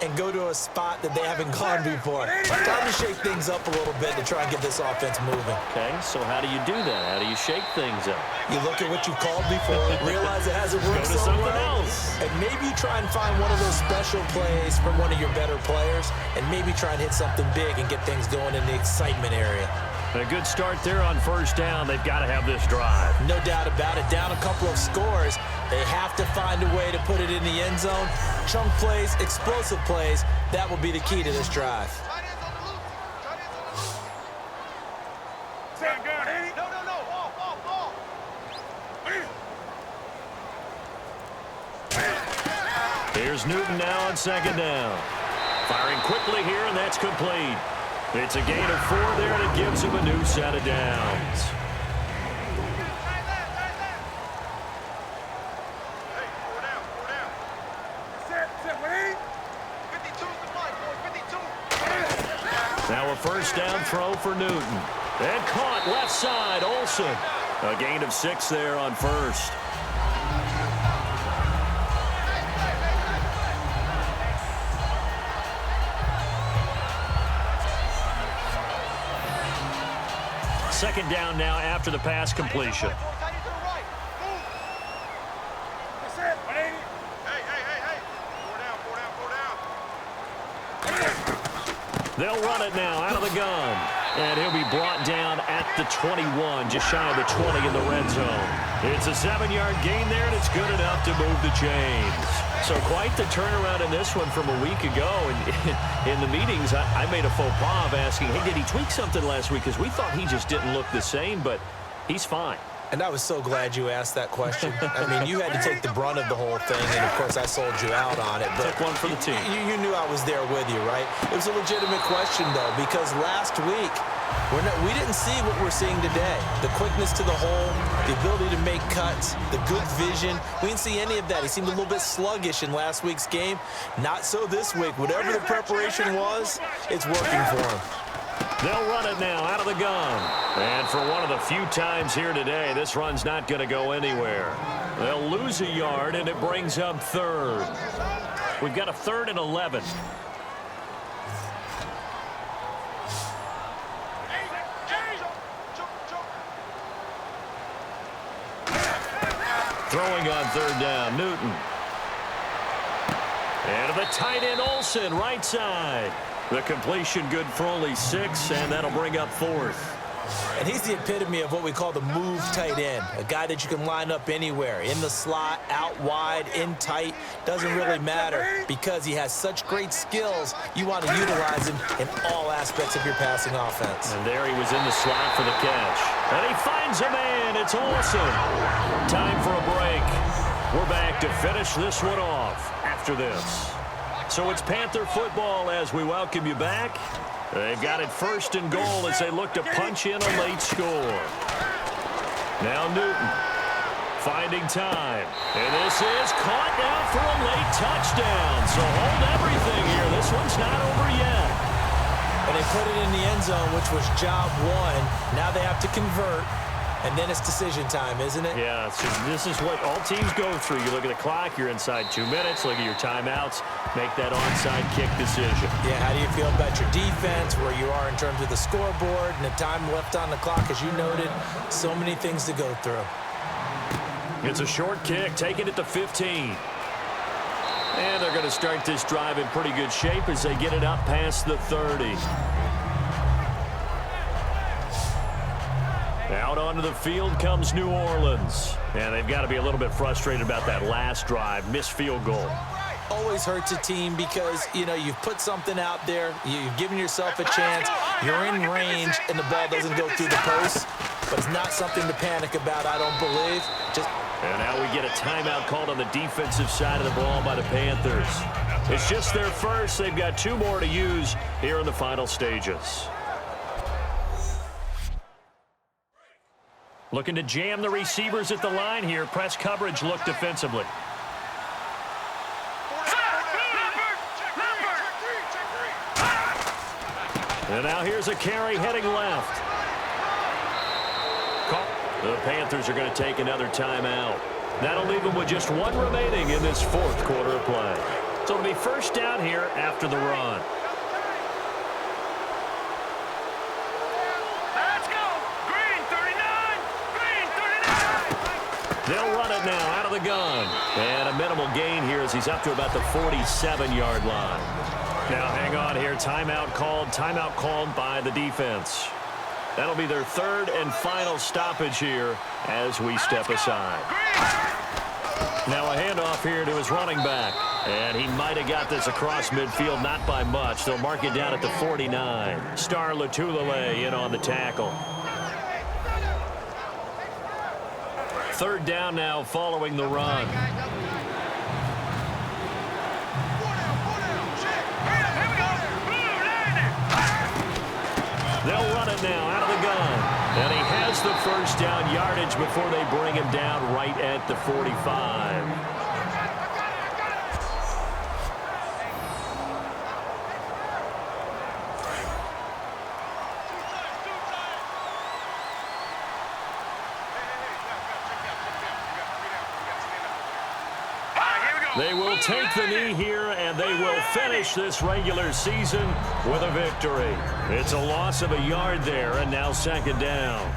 and go to a spot that they haven't gone before. Time to shake things up a little bit to try and get this offense moving. Okay, so how do you do that? How do you shake things up? You look at what you called before, realize it hasn't worked Go to so something well, else. and maybe you try and find one of those special plays from one of your better players, and maybe try and hit something big and get things going in the excitement area. A good start there on first down. They've got to have this drive. No doubt about it. Down a couple of scores. They have to find a way to put it in the end zone. Chunk plays, explosive plays. That will be the key to this drive. Here's Newton now on second down. Firing quickly here, and that's complete. It's a gain of 4 there, and it gives him a new set of downs. Now a first down throw for Newton. And caught left side, Olsen. A gain of 6 there on first. Second down now after the pass completion. They'll run it now out of the gun. And he'll be brought down at the 21, just shy of the 20 in the red zone. It's a 7-yard gain there, and it's good enough to move the chains. So quite the turnaround in this one from a week ago. And in the meetings, I made a faux pas of asking, hey, did he tweak something last week? Because we thought he just didn't look the same, but he's fine. And I was so glad you asked that question. I mean, you had to take the brunt of the whole thing, and, of course, I sold you out on it. But took one for the team. You knew I was there with you, right? It was a legitimate question, though, because last week, we didn't see what we're seeing today. The quickness to the hole, the ability to make cuts, the good vision. We didn't see any of that. He seemed a little bit sluggish in last week's game. Not so this week. Whatever the preparation was, it's working for him. They'll run it now out of the gun. And for one of the few times here today, this run's not going to go anywhere. They'll lose a yard, and it brings up third. We've got a 3rd and 11. Throwing on 3rd down, Newton. And to the tight end, Olsen, right side. The completion good for only 6, and that'll bring up 4th. And he's the epitome of what we call the move tight end, a guy that you can line up anywhere, in the slot, out wide, in tight, doesn't really matter because he has such great skills. You want to utilize him in all aspects of your passing offense. And there he was in the slot for the catch. And he finds a man. It's Olsen. Time for a break. We're back to finish this one off after this. So it's Panther football as we welcome you back. They've got it 1st and goal as they look to punch in a late score. Now Newton Finding time. And this is caught now for a late touchdown. So hold everything here. This one's not over yet. And they put it in the end zone, which was job one. Now they have to convert. And then it's decision time, isn't it? Yeah, so this is what all teams go through. You look at the clock, you're inside 2 minutes, look at your timeouts, make that onside kick decision. Yeah, how do you feel about your defense, where you are in terms of the scoreboard, and the time left on the clock, as you noted, so many things to go through. It's a short kick, taking it to 15. And they're going to start this drive in pretty good shape as they get it up past the 30. Out onto the field comes New Orleans. And they've got to be a little bit frustrated about that last drive, missed field goal. Always hurts a team because, you know, you've put something out there, you've given yourself a chance, you're in range, and the ball doesn't go through the post. But it's not something to panic about, I don't believe. And now we get a timeout called on the defensive side of the ball by the Panthers. It's just their first. They've got 2 more to use here in the final stages. Looking to jam the receivers at the line here. Press coverage look defensively. And now here's a carry heading left. The Panthers are going to take another timeout. That'll leave them with just 1 remaining in this 4th quarter of play. So it'll be first down here after the run. Let's go. Green 39. Green 39. They'll run it now out of the gun. And a minimal gain here as he's up to about the 47-yard line. Now hang on here. Timeout called by the defense. That'll be their 3rd and final stoppage here as we step aside. Now a handoff here to his running back. And he might have got this across midfield, not by much. They'll mark it down at the 49. Star Latulele in on the tackle. 3rd down now following the run. They'll run it now out of the gun. And he has the first down yardage before they bring him down right at the 45. They will take the knee here, and they will finish this regular season with a victory. It's a loss of a yard there, and now 2nd down.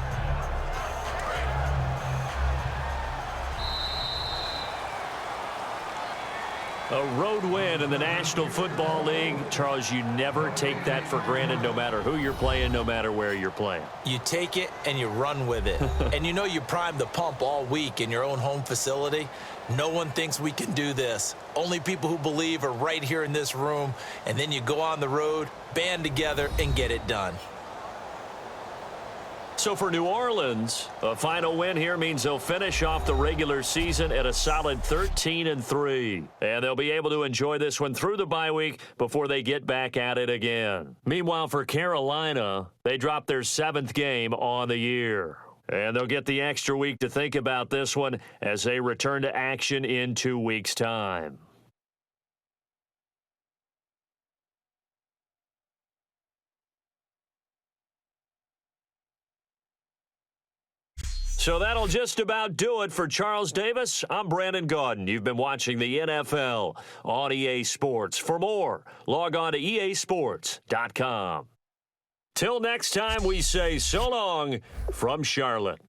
A road win in the National Football League. Charles, you never take that for granted, no matter who you're playing, no matter where you're playing. You take it and you run with it. And you know you primed the pump all week in your own home facility. No one thinks we can do this. Only people who believe are right here in this room. And then you go on the road, band together, and get it done. So for New Orleans, a final win here means they'll finish off the regular season at a solid 13-3. And they'll be able to enjoy this one through the bye week before they get back at it again. Meanwhile, for Carolina, they dropped their 7th game on the year. And they'll get the extra week to think about this one as they return to action in 2 weeks' time. So that'll just about do it for Charles Davis. I'm Brandon Gaudin. You've been watching the NFL on EA Sports. For more, log on to easports.com. Till next time, we say so long from Charlotte.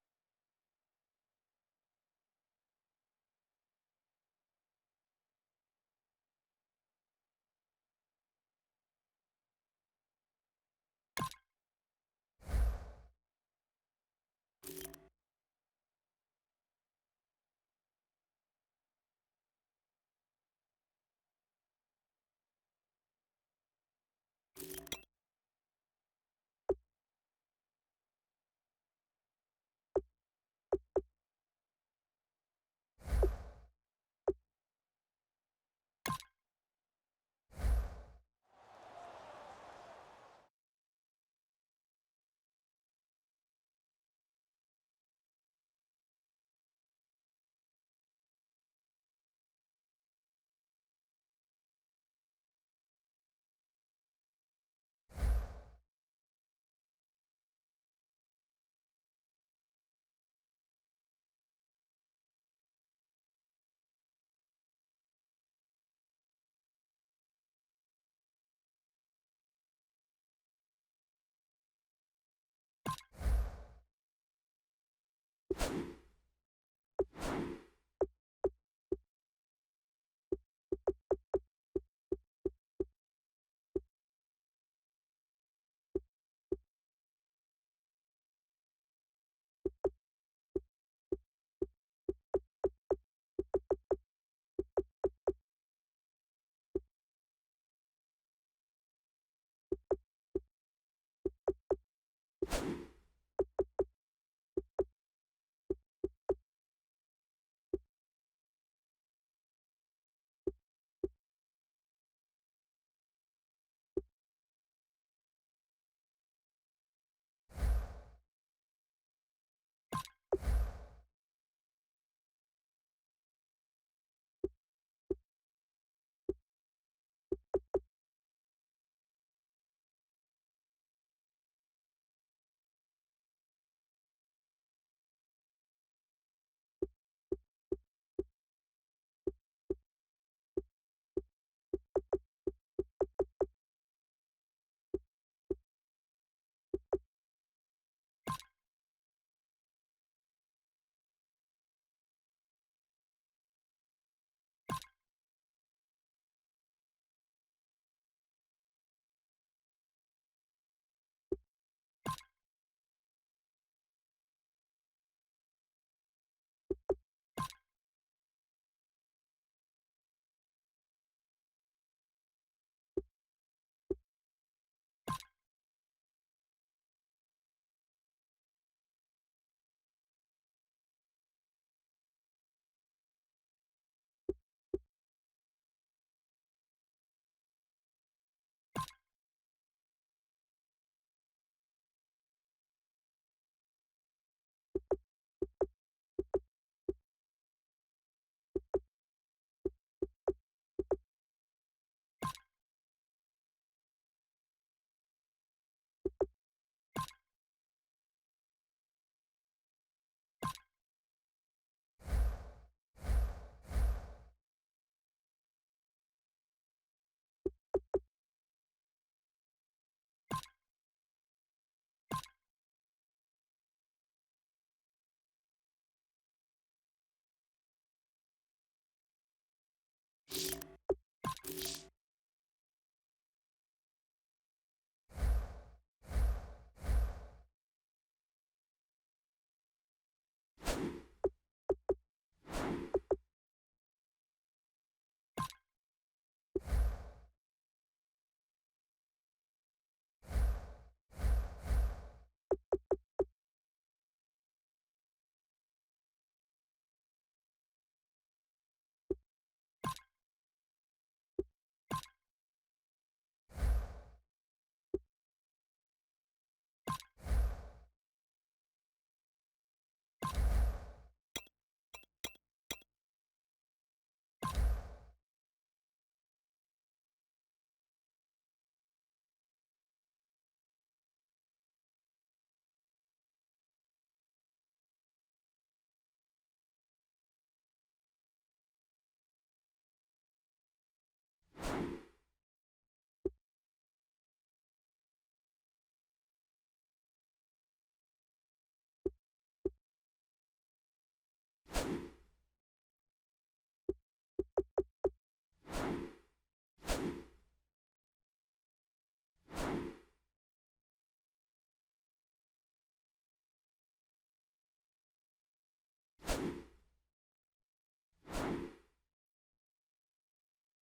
it.